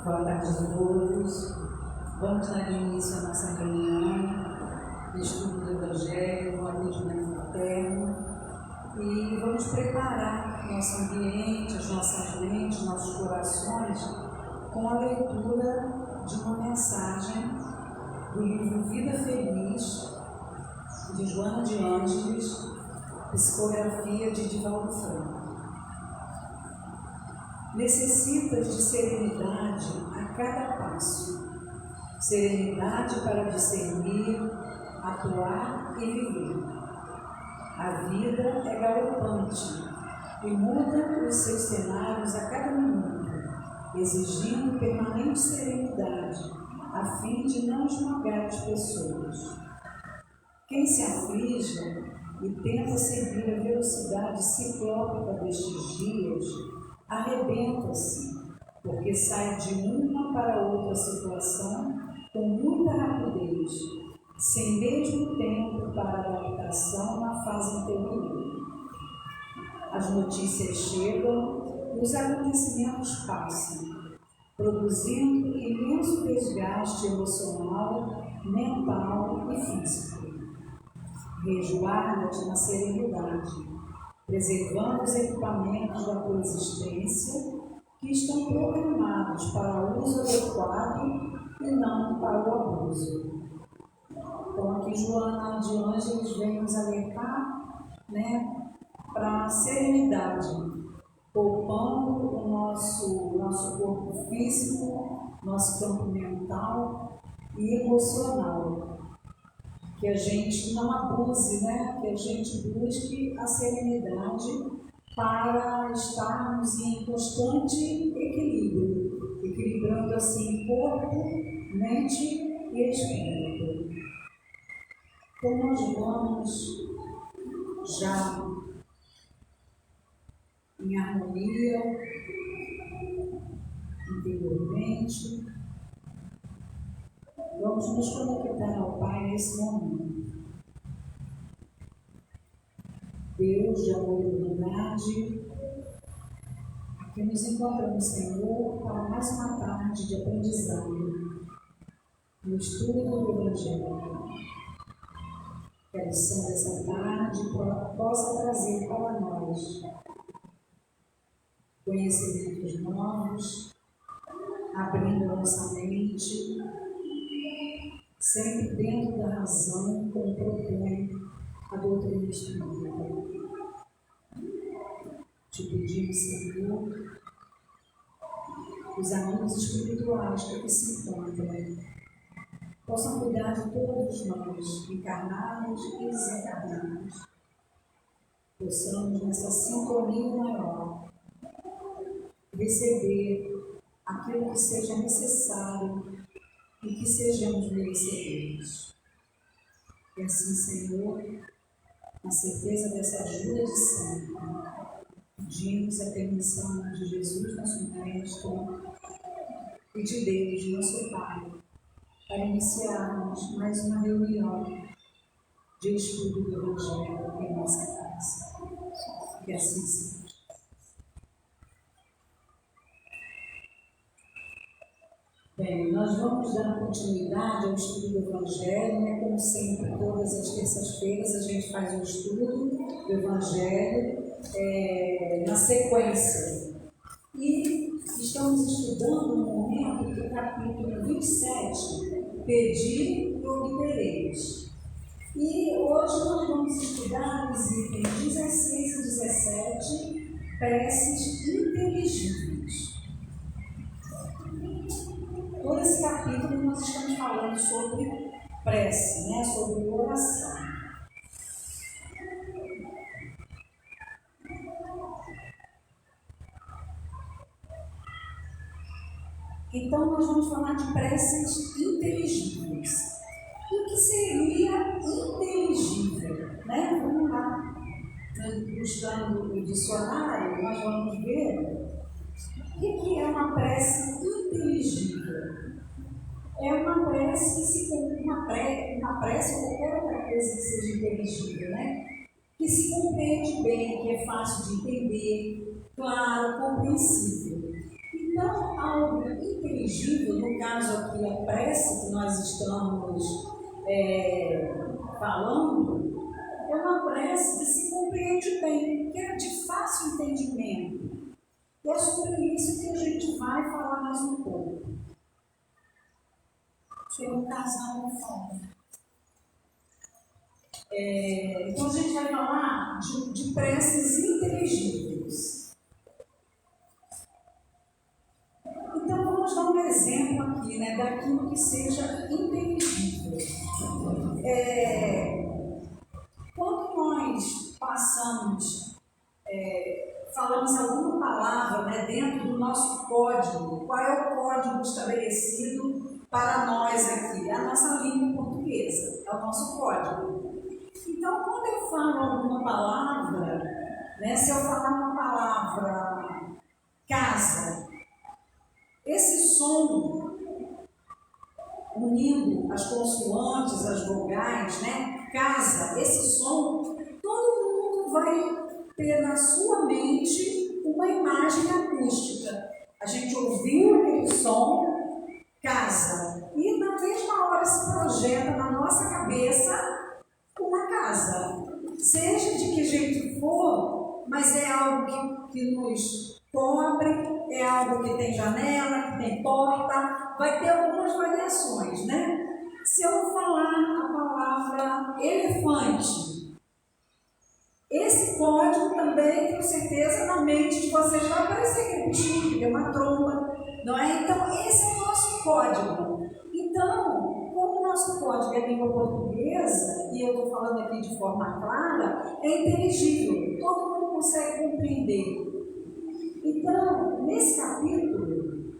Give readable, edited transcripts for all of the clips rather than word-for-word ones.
Boa tarde a todos. Vamos dar início à nossa reunião de estudo do Evangelho, no atendimento fraterno, e vamos preparar nosso ambiente, as nossas mentes, nossos corações com a leitura de uma mensagem do livro Vida Feliz, de Joana de Ângeles, psicografia de Divaldo Franco. Necessitas de serenidade a cada passo, serenidade para discernir, atuar e viver. A vida é galopante e muda os seus cenários a cada minuto, exigindo permanente serenidade, a fim de não esmagar as pessoas. Quem se aflige e tenta seguir a velocidade ciclópica destes dias, arrebenta-se, porque sai de uma para outra situação com muita rapidez, sem mesmo tempo para adaptação na fase anterior. As notícias chegam e os acontecimentos passam, produzindo imenso desgaste emocional, mental e físico. Resguarda-te na serenidade, preservando os equipamentos da tua existência que estão programados para o uso adequado e não para o abuso. Então, aqui Joana de Ângeles vem nos alertar, para a serenidade, poupando o nosso corpo físico, nosso campo mental e emocional. Que a gente não abuse, que a gente busque a serenidade para estarmos em constante equilíbrio, equilibrando assim corpo, mente e espírito. Então nós vamos já em harmonia interiormente. Vamos nos conectar ao Pai nesse momento. Deus de amor e bondade, aqui nos encontramos, Senhor, para mais uma tarde de aprendizado, no estudo do Evangelho. Que a lição dessa tarde possa trazer para nós conhecimentos novos, abrindo a nossa mente, sempre dentro da razão, como propõe a doutrina espírita. Te pedimos, Senhor, os amigos espirituais que aqui se encontram possam cuidar de todos nós, encarnados e desencarnados. Possamos, nessa sintonia maior, receber aquilo que seja necessário e que sejamos merecedores. E assim, Senhor, na certeza dessa ajuda de sempre, pedimos a permissão de Jesus, nosso Mestre, e de Deus, nosso Pai, para iniciarmos mais uma reunião de estudo do Evangelho em nossa casa. Que assim seja. Bem, nós vamos dar continuidade ao estudo do Evangelho, como sempre, todas as terças-feiras a gente faz um estudo do Evangelho na sequência. E estamos estudando no momento do capítulo 27, Pedi e obtereis. E hoje nós vamos estudar os itens 16 e 17, preces inteligíveis. Todo esse capítulo nós estamos falando sobre prece, sobre oração. Então nós vamos falar de preces inteligíveis. E o que seria inteligível? Vamos lá, buscando o dicionário, nós vamos ver o que é uma prece inteligível. É uma prece, uma prece ou qualquer outra coisa que seja inteligível, que se compreende bem, que é fácil de entender, claro, compreensível. Então, algo inteligível inteligível, no caso aqui a prece que nós estamos falando, é uma prece que se compreende bem, que é de fácil entendimento. E é sobre isso que a gente vai falar mais um pouco. Tem um casal no fundo. Então a gente vai falar de preces inteligíveis. Então vamos dar um exemplo aqui, né, daquilo que seja inteligível. Quando nós passamos, falamos alguma palavra, né, dentro do nosso código, qual é o código estabelecido para nós aqui? É a nossa língua portuguesa, é o nosso código. Então, quando eu falo alguma palavra, né, se eu falar uma palavra casa, esse som, unindo as consoantes, as vogais, né, casa, esse som, todo mundo vai ter na sua mente uma imagem acústica. A gente ouviu aquele som, casa, e na mesma hora se projeta na nossa cabeça uma casa, seja de que jeito for, mas é algo que nos cobre, é algo que tem janela, que tem porta, vai ter algumas variações, né? Se eu falar a palavra elefante, esse código também, tenho certeza, na mente de vocês vai aparecer aquele bichinho, que é uma tromba, não é? Então, esse é o nosso código. Então, como o nosso código é língua portuguesa, e eu estou falando aqui de forma clara, é inteligível, todo mundo consegue compreender. Então, nesse capítulo,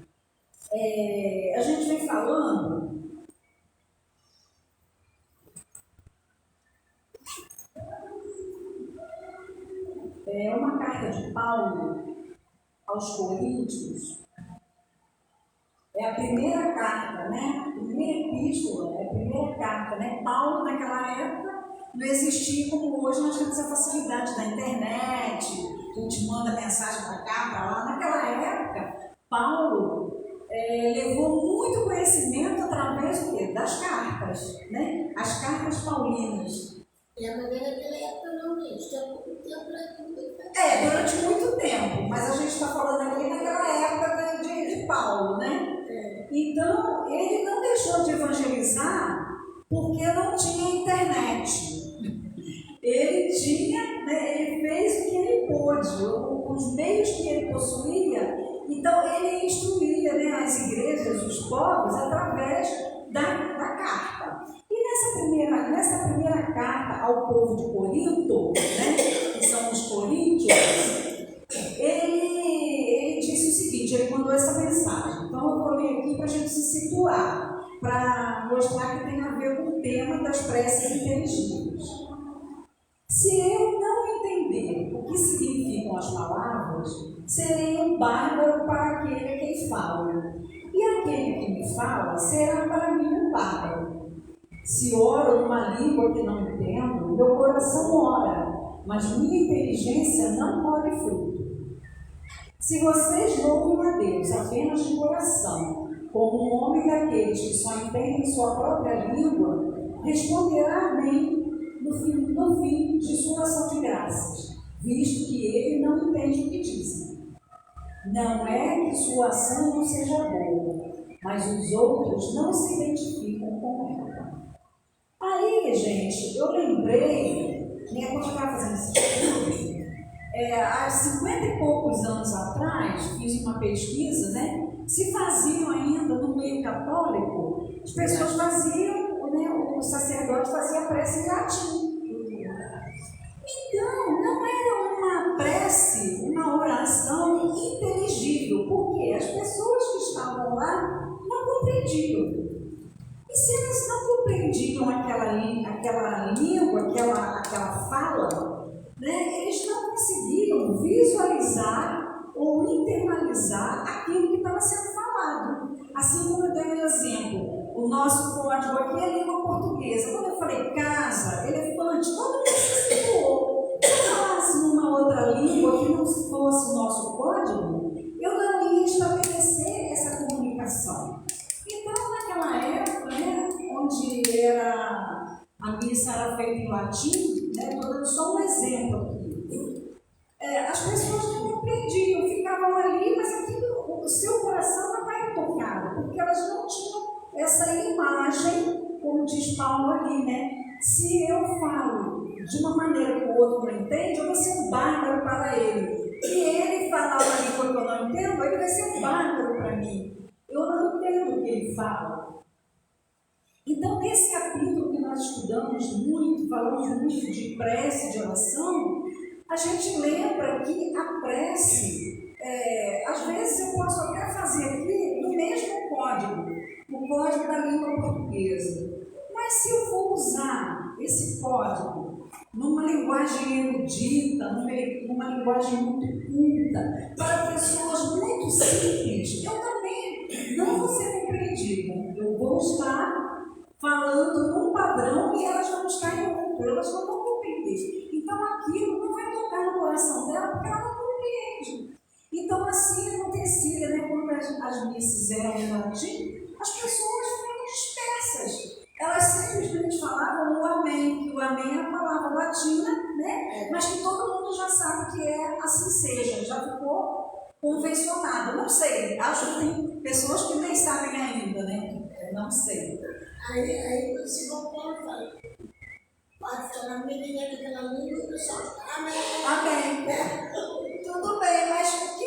a gente vem falando uma carta de Paulo aos Coríntios. É a primeira carta, né? A primeira epístola, é a primeira carta, né? Paulo, naquela época, não existia como hoje nós temos a facilidade da internet, a gente manda mensagem para cá, para lá. Naquela época, Paulo levou muito conhecimento através do quê? Das cartas, né? As cartas paulinas. E a maneira naquela época não existe, há pouco tempo durante muito tempo, mas a gente está falando aqui naquela época de Paulo, né? Então, ele não deixou de evangelizar porque não tinha internet. Ele tinha, né, ele fez o que ele pôde, os meios que ele possuía. Então, ele instruía, né, as igrejas, os povos, através da carta. E nessa primeira carta ao povo de Corinto, né, que são os coríntios, ele disse o seguinte, ele mandou essa mensagem. Então, eu vou ler aqui para a gente se situar, para mostrar que tem a ver com o tema das preces inteligíveis. Se eu não entender o que significam as palavras, serei um bárbaro para aquele a quem falo. E aquele que me fala será para mim um bárbaro. Se oro numa língua que não entendo, meu coração ora, mas minha inteligência não colhe fruto. Se vocês louvam a Deus apenas de coração, como um homem daqueles que só entendem sua própria língua, responderá amém no fim de sua ação de graças, visto que ele não entende o que dizem. Não é que sua ação não seja boa, mas os outros não se identificam com ela. Aí, gente, eu lembrei, né, quando eu estava fazendo esse estudo, há 50 e poucos anos atrás, fiz uma pesquisa, né, se faziam ainda no meio católico, as pessoas faziam, né, o sacerdote fazia a prece em latim. Então, não era uma prece, uma oração inteligível, porque as pessoas que estavam lá não compreendiam. E se eles não compreendiam aquela língua, aquela fala, né, eles não conseguiam visualizar ou internalizar aquilo que estava sendo falado. Assim como eu dei um exemplo, o nosso código aqui é a língua portuguesa. Quando eu falei casa, elefante, todo mundo se situou. Se eu falasse numa outra língua que não fosse o nosso código, eu não ia estabelecer essa comunicação. de uma maneira que o outro não entende, eu vou ser um bárbaro para ele. E ele falar uma língua que eu não entendo, ele vai ser um bárbaro para mim. Eu não entendo o que ele fala. Então, nesse capítulo que nós estudamos muito, falamos muito de prece, de oração, a gente lembra que a prece, às vezes eu posso até fazer aqui no mesmo código, o código da língua portuguesa. Mas se eu for usar esse código numa linguagem erudita, numa linguagem muito culta, para pessoas muito simples, eu também não vou ser compreendida. Eu vou estar falando num padrão e elas vão estar em outro, elas não vão compreender. Então aquilo não vai tocar no coração dela porque ela não compreende. Então assim acontecia, né? Quando as missas eram em latim, as pessoas foram dispersas. Elas simplesmente falavam o amém, que o amém é a palavra latina, né? Mas que todo mundo já sabe que é assim seja, já ficou convencionado. Não sei, acho que tem pessoas que nem sabem ainda, né? Não sei. Aí quando se voltou, eu falei, pastor, a menina daquela língua, o pessoal amém. Tudo bem, mas o que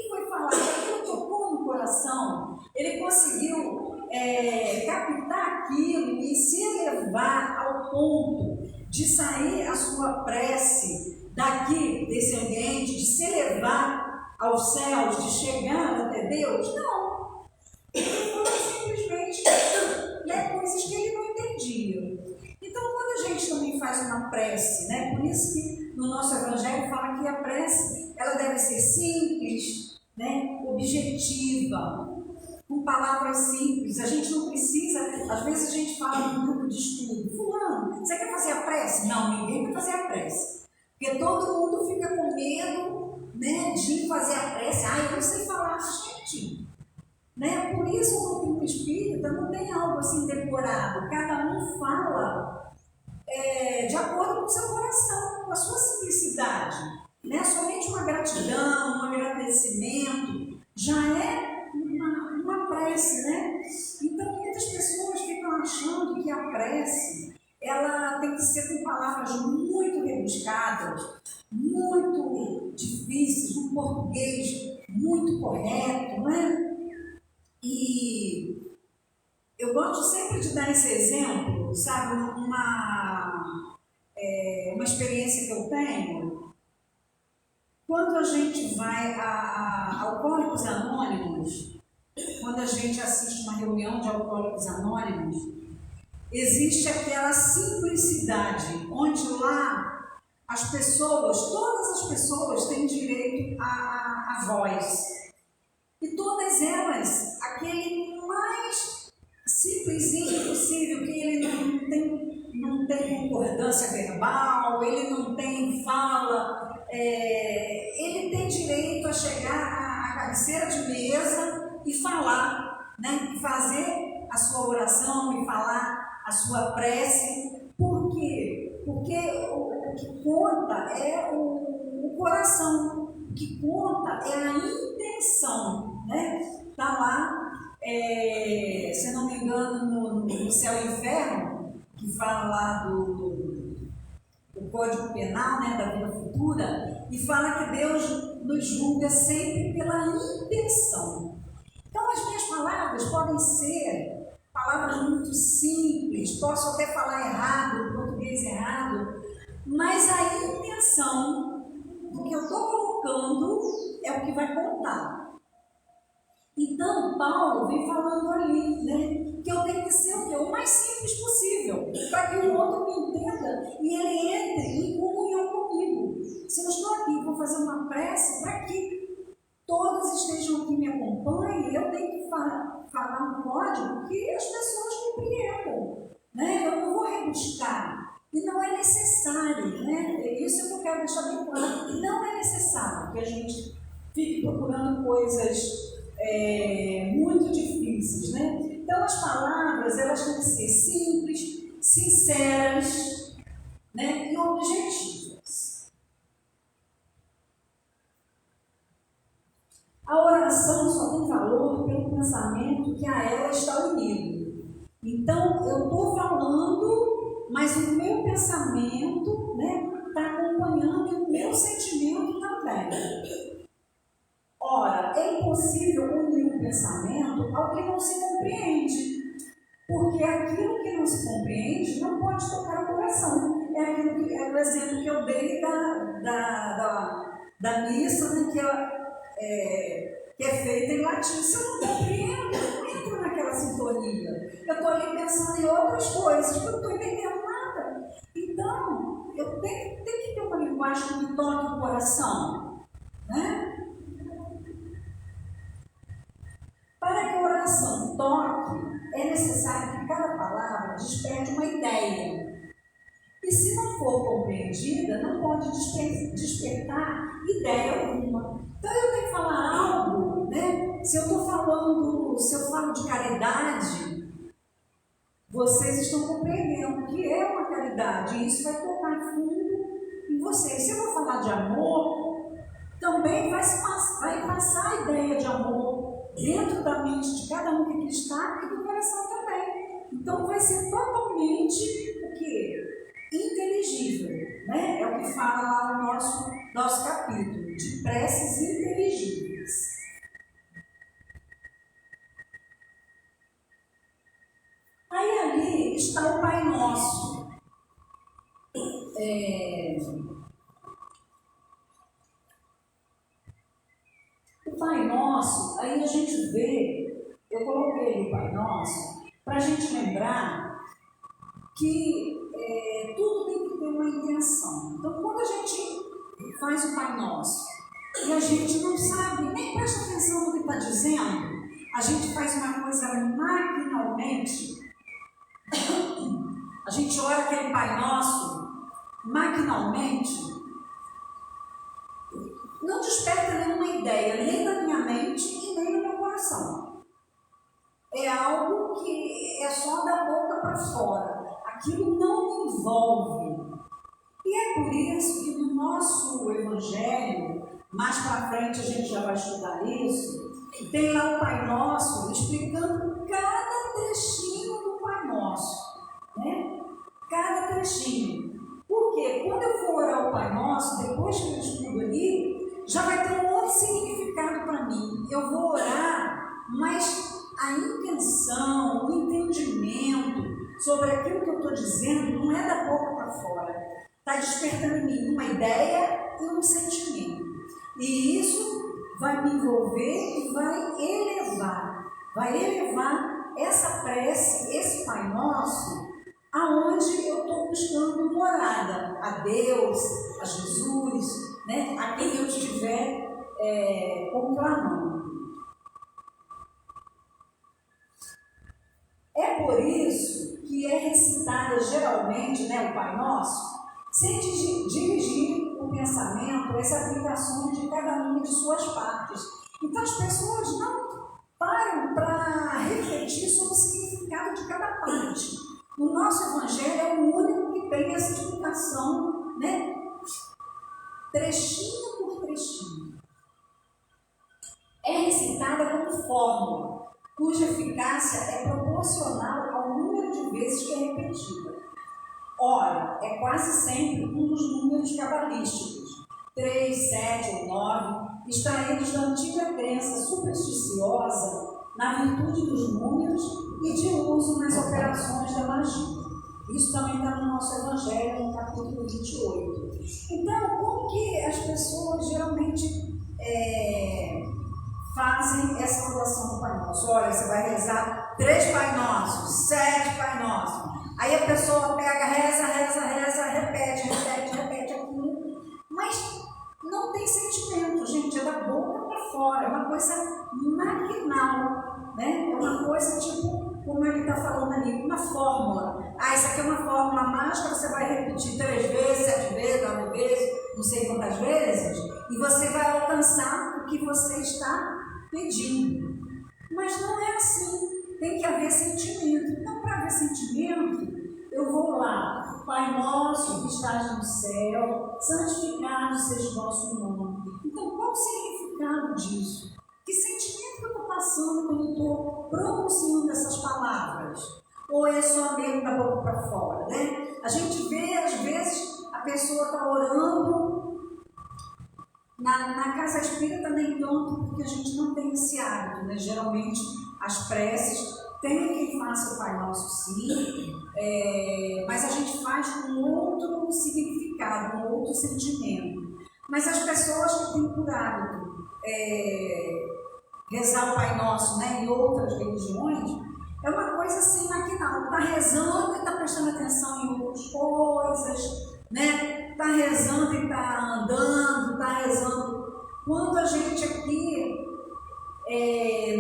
foi falado? Aquilo tocou no coração, ele conseguiu captar aquilo e se elevar ao ponto de sair a sua prece daqui, desse ambiente, de se elevar aos céus, de chegar até Deus? Não. Ele falou simplesmente coisas que ele não entendia. Então, quando a gente também faz uma prece, né, por isso que no nosso evangelho fala que a prece ela deve ser simples, né, objetiva, com palavras simples. A gente não precisa, às vezes a gente fala num grupo de estudo, fulano, você quer fazer a prece? Não, ninguém vai fazer a prece. Porque todo mundo fica com medo, né, de fazer a prece. Eu não sei falar, gente. Né? Por isso o doutrina espírita não tem algo assim decorado. Cada um fala de acordo com o seu coração, com a sua simplicidade. Né? Somente uma gratidão, um agradecimento já é uma prece, né? Então muitas pessoas ficam achando que a prece ela tem que ser com palavras muito rebuscadas, muito difíceis, um português muito correto, né? E eu gosto sempre de dar esse exemplo, sabe, uma experiência que eu tenho. Quando a gente vai a Alcoólicos Anônimos, quando a gente assiste uma reunião de Alcoólicos Anônimos, existe aquela simplicidade, onde lá as pessoas, todas as pessoas têm direito à voz. E todas elas, aquele mais simplesinho possível, que ele não tem concordância verbal, ele não tem fala, ele tem direito a chegar à cabeceira de mesa e falar, né? E fazer a sua oração e falar a sua prece. Por quê? Porque o que conta é o coração. O que conta é a intenção, né? Está lá, se não me engano, no Céu e Inferno, que fala lá do Código Penal, né, da vida futura, e fala que Deus nos julga sempre pela intenção. Então, as minhas palavras podem ser palavras muito simples, posso até falar errado, português errado, mas a intenção do que eu estou colocando é o que vai contar. Então, Paulo vem falando ali, né, que eu tenho que ser o mais simples possível, para que o outro me entenda e ele entre em comunhão comigo. Se eu estou aqui e vou fazer uma prece, para que todos estejam aqui e me acompanhem, eu tenho que falar um código que as pessoas compreendam, né? Eu não vou rebuscar. E não é necessário, né? Isso é que eu quero deixar bem claro. Não é necessário que a gente fique procurando coisas muito difíceis, né? Então, as palavras, elas têm que ser simples, sinceras, né? E objetivas. A oração só tem valor pelo pensamento que a ela está unido. Então, eu estou falando mas o meu pensamento, né, está acompanhando o meu sentimento também. Ora, é impossível unir o pensamento ao que não se compreende, porque aquilo que não se compreende não pode tocar o coração. É aquilo que é o exemplo que eu dei da missa, né, que é feita em latim. Se eu não compreendo, eu não entro naquela sintonia. Eu estou ali pensando em outras coisas, porque eu não estou entendendo nada. Então, eu tenho que ter uma linguagem que me toque o coração, né? Para que a oração toque, é necessário que cada palavra desperte uma ideia. E se não for compreendida, não pode despertar ideia alguma. Então eu tenho que falar algo, né? Se eu falo de caridade, vocês estão compreendendo que é uma caridade, e isso vai tocar fundo em vocês. Se eu vou falar de amor, também vai passar a ideia de amor dentro da mente de cada um que aqui está e do coração também. Então vai ser totalmente o quê? Inteligível, né? É o que fala lá no nosso capítulo, de preces inteligíveis. Aí ali está o Pai Nosso. O Pai Nosso, aí a gente vê, eu coloquei o Pai Nosso, para a gente lembrar que tudo tem que ter uma intenção. Então, quando a gente faz o Pai Nosso e a gente não sabe, nem presta atenção no que está dizendo, a gente faz uma coisa maquinalmente, a gente ora aquele Pai Nosso maquinalmente, não desperta nenhuma ideia, nem na minha mente e nem no meu coração. É algo que é só da boca para fora. Aquilo não me envolve. E é por isso que no nosso Evangelho, mais para frente a gente já vai estudar isso, tem lá o Pai Nosso explicando cada trechinho do Pai Nosso, né? Cada trechinho. Porque quando eu for orar o Pai Nosso, depois que eu estudo ali, já vai ter um outro significado para mim. Eu vou orar, mas a intenção, o entendimento sobre aquilo que eu estou dizendo não é da boca para fora. Está despertando em mim uma ideia e um sentimento. E isso vai me envolver e vai elevar essa prece, esse Pai Nosso, aonde eu estou buscando morada, a Deus, a Jesus, né? A quem eu estiver conclamando. É por isso que é recitada geralmente, né, o Pai Nosso, sem dirigir o pensamento, as aplicações de cada uma de suas partes. Então as pessoas não param para refletir sobre o significado de cada parte. O nosso Evangelho é o único que tem essa explicação, né, trechinho por trechinho. É recitada como fórmula, cuja eficácia é proporcional ao número de vezes que é repetida. Ora, é quase sempre um dos números cabalísticos, 3, 7 ou 9, extraídos da antiga crença supersticiosa na virtude dos números e de uso nas operações da magia. Isso também está no nosso Evangelho, no capítulo 28. Então, como que as pessoas geralmente fazem essa oração do Pai Nosso? Olha, você vai rezar 3 Pai Nossos, 7 Pai Nossos. Aí a pessoa pega, reza, repete aquilo. Mas não tem sentimento, gente, é da boca para fora, é uma coisa maquinal, né? É uma coisa tipo, como ele está falando ali, uma fórmula. Isso aqui é uma fórmula mágica, você vai repetir 3 vezes, 7 vezes, 9 vezes, não sei quantas vezes, e você vai alcançar o que você está pedindo. Mas não é assim, tem que haver sentimento. Então, para haver sentimento, eu vou lá, Pai Nosso que estás no céu, santificado seja o vosso nome. Então, qual o significado disso? Que sentimento que eu estou passando quando eu estou pronunciando essas palavras? Ou é só mesmo da boca para fora, né? A gente vê, às vezes, a pessoa está orando. Na casa espírita nem tanto, porque a gente não tem esse hábito, né? Geralmente as preces tem quem faça o Pai Nosso, sim, mas a gente faz com outro significado, com outro sentimento. Mas as pessoas que têm por hábito rezar o Pai Nosso, né, em outras religiões, é uma coisa assim maquinal. Está rezando e está prestando atenção em outras coisas, né? Está rezando e está andando, está rezando. Quando a gente aqui,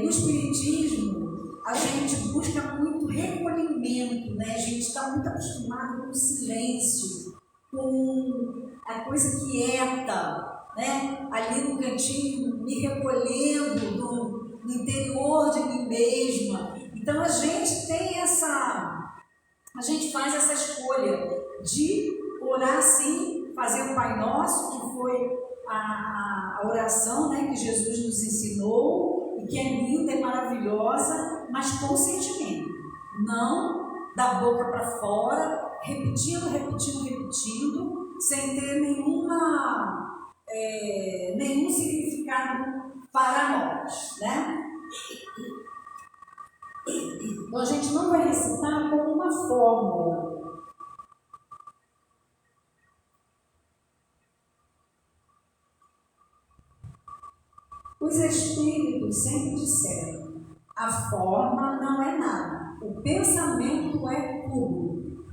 no Espiritismo, a gente busca muito recolhimento, né? A gente está muito acostumado com o silêncio, com a coisa quieta, né? Ali no cantinho, me recolhendo no interior de mim mesma. Então a gente tem a gente faz essa escolha de orar sim, fazer o Pai Nosso, que foi a oração, né, que Jesus nos ensinou, e que é linda e maravilhosa, mas com sentimento, não da boca para fora, repetindo, sem ter nenhum significado para nós, né? Então a gente não vai recitar como uma fórmula. Os espíritos sempre disseram: a forma não é nada, o pensamento é tudo.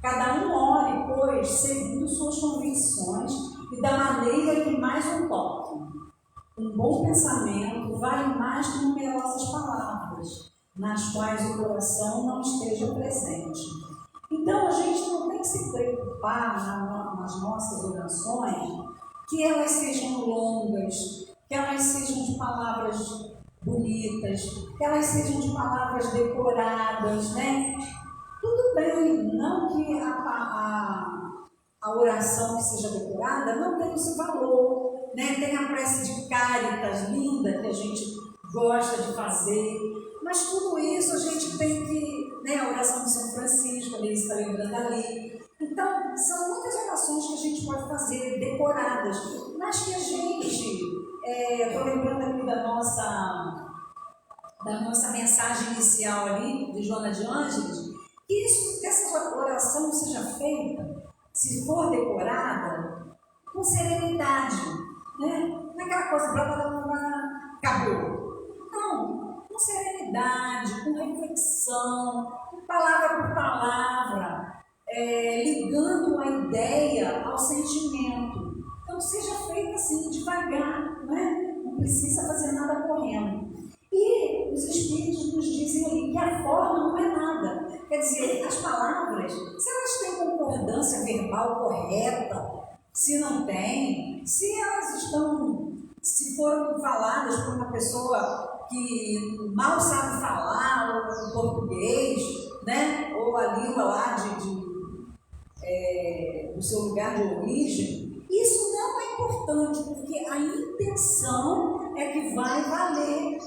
Cada um ore, pois, segundo suas convicções e da maneira que mais o toque. Um bom pensamento vale mais que numerosas palavras, nas quais o coração não esteja presente. Então, a gente não tem que se preocupar nas nossas orações que elas sejam longas, que elas sejam de palavras bonitas, que elas sejam de palavras decoradas, né? Tudo bem, não que a oração que seja decorada não tem esse valor, né? Tem a prece de Cáritas linda que a gente gosta de fazer, mas tudo isso a gente tem que, né? A oração de São Francisco, ali está lembrando ali. Então, são muitas orações que a gente pode fazer decoradas, mas que a gente, estou lembrando aqui da nossa mensagem inicial ali, de Joana de Ângeles, que essa oração seja feita, se for decorada, com serenidade, né? Não é aquela coisa, blá, blá, blá, blá, acabou. Não, com serenidade, com reflexão, palavra por palavra, ligando a ideia ao sentimento. Então, seja feita assim, devagar, né? Não precisa fazer nada correndo. E os Espíritos nos dizem ali que a forma não é nada. Quer dizer, as palavras, se elas têm concordância verbal correta, se não tem, se foram faladas por uma pessoa que mal sabe falar o português, né? Ou a língua lá do seu lugar de origem, isso não é importante, porque a intenção é que vai valer,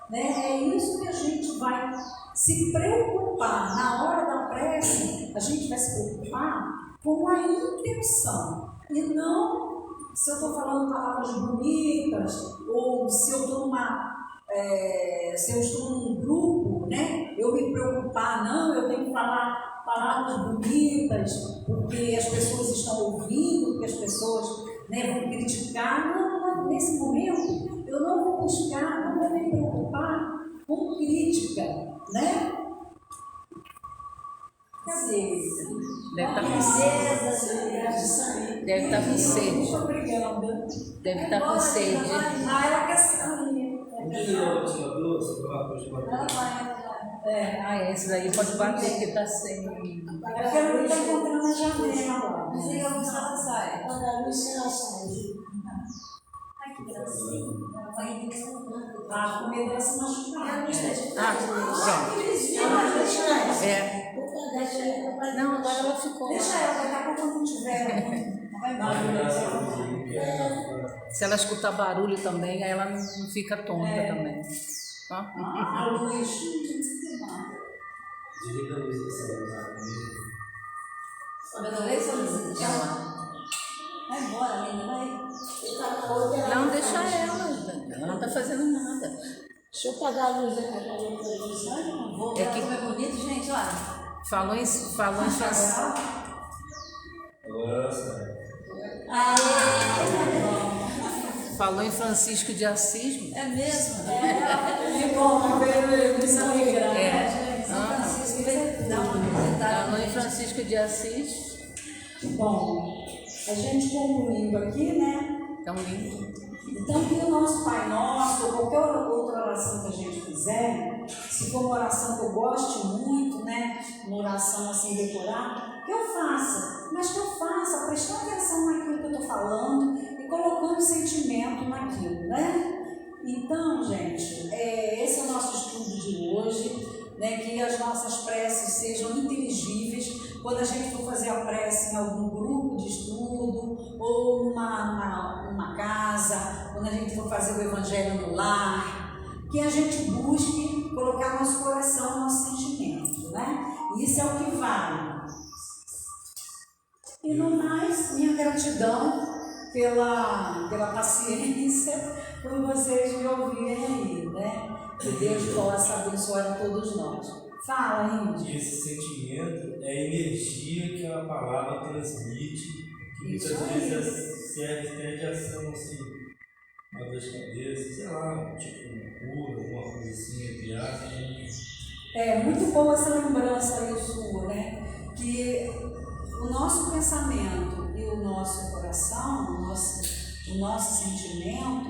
né? É isso que a gente vai se preocupar. Na hora da prece, a gente vai se preocupar com a intenção, e não se eu estou falando palavras bonitas, ou se eu estou num grupo, né? Eu me preocupar, não, eu tenho que falar palavras bonitas, porque as pessoas estão ouvindo, porque as pessoas, né, vão criticar. Não, nesse momento, eu não vou buscar, não vou me preocupar com crítica, né? Cadê? Deve estar com sede. Deve estar com sede. Muito obrigada. Deve estar com sede. Ela quer sair. Esse daí pode bater, que está sem. Eu quero estar encontrando na janela. Diga que ela sai. Quando a luz ela sai. Ai, que gracinha. Ela vai interessando. A comida se machucar. Pronto. Não, agora ela ficou. Deixa ela, daqui a pouco quando tiver. Se ela escutar barulho também, aí ela não fica tonta também. A luz. Direita a luz dessa luz. Adorei sua visita. Vai embora, linda, vai. Não, deixa ela. Ela não está fazendo nada. Deixa eu pagar a luz aqui. É que foi bonito, gente, olha. Falou em Francisco. Agora sai. Falou em Francisco de Assis. É mesmo? É bom ver nos alegrar. São Francisco dá uma visitada. Falou em Francisco de Assis. Bom, a gente concluindo aqui, né? Tão lindo. Então, que o nosso Pai Nosso, ou qualquer outra oração que a gente fizer, se for uma oração que eu goste muito, né? Uma oração assim decorada, que eu faça, mas que eu faça prestando atenção naquilo que eu estou falando e colocando sentimento naquilo, né? Então, gente, esse é o nosso estudo de hoje, né? Que as nossas preces sejam inteligíveis quando a gente for fazer a prece em algum grupo de estudo ou numa casa, quando a gente for fazer o evangelho no lar, que a gente busque colocar nosso coração, nosso sentimento, né? Isso é o que vale. E no mais, minha gratidão pela paciência, por vocês me ouvirem aí, né? Que Deus possa abençoar a todos nós. Fala, Índio. Esse sentimento é a energia que a palavra transmite, que muitas vezes serve até de ação, assim, uma dor de cabeça, sei lá, tipo uma cura, alguma coisa assim, entre aspas. É muito boa essa lembrança aí sua, né? Que o nosso pensamento e o nosso coração, o nosso sentimento,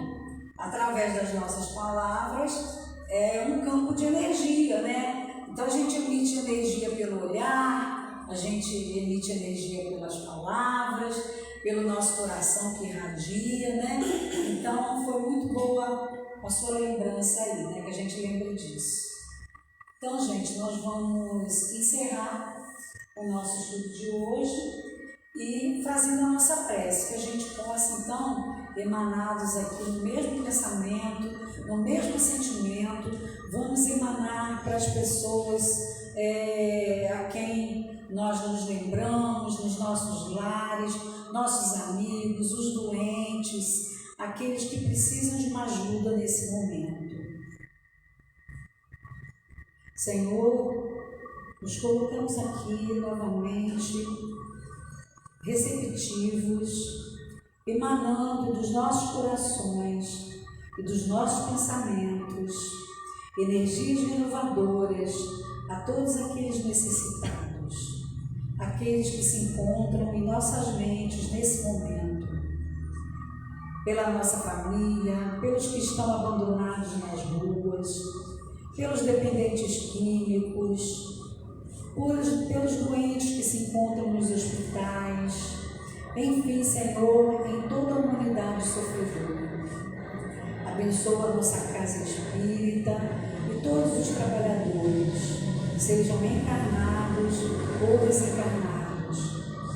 através das nossas palavras, é um campo de energia, né? Então a gente emite energia pelo olhar, a gente emite energia pelas palavras, pelo nosso coração que irradia, né? Então foi muito boa a sua lembrança aí, né? Que a gente lembre disso. Então, gente, nós vamos encerrar o nosso estudo de hoje e fazendo a nossa prece, que a gente possa, então, emanados aqui no mesmo pensamento, no mesmo sentimento, vamos emanar para as pessoas a quem nós nos lembramos, nos nossos lares, nossos amigos, os doentes, aqueles que precisam de uma ajuda nesse momento. Senhor, nos colocamos aqui novamente, receptivos, emanando dos nossos corações e dos nossos pensamentos, energias renovadoras a todos aqueles necessitados, aqueles que se encontram em nossas mentes nesse momento, pela nossa família, pelos que estão abandonados nas ruas, pelos dependentes químicos, pelos doentes que se encontram nos hospitais, enfim, Senhor, em toda a humanidade sofredora. Abençoa a nossa casa espírita e todos os trabalhadores, sejam encarnados ou desencarnados,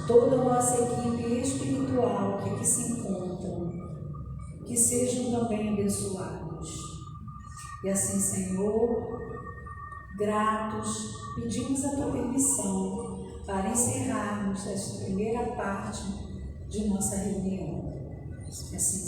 toda a nossa equipe espiritual que aqui se encontram, que sejam também abençoados. E assim, Senhor, gratos, pedimos a tua permissão para encerrarmos esta primeira parte de nossa reunião. Assim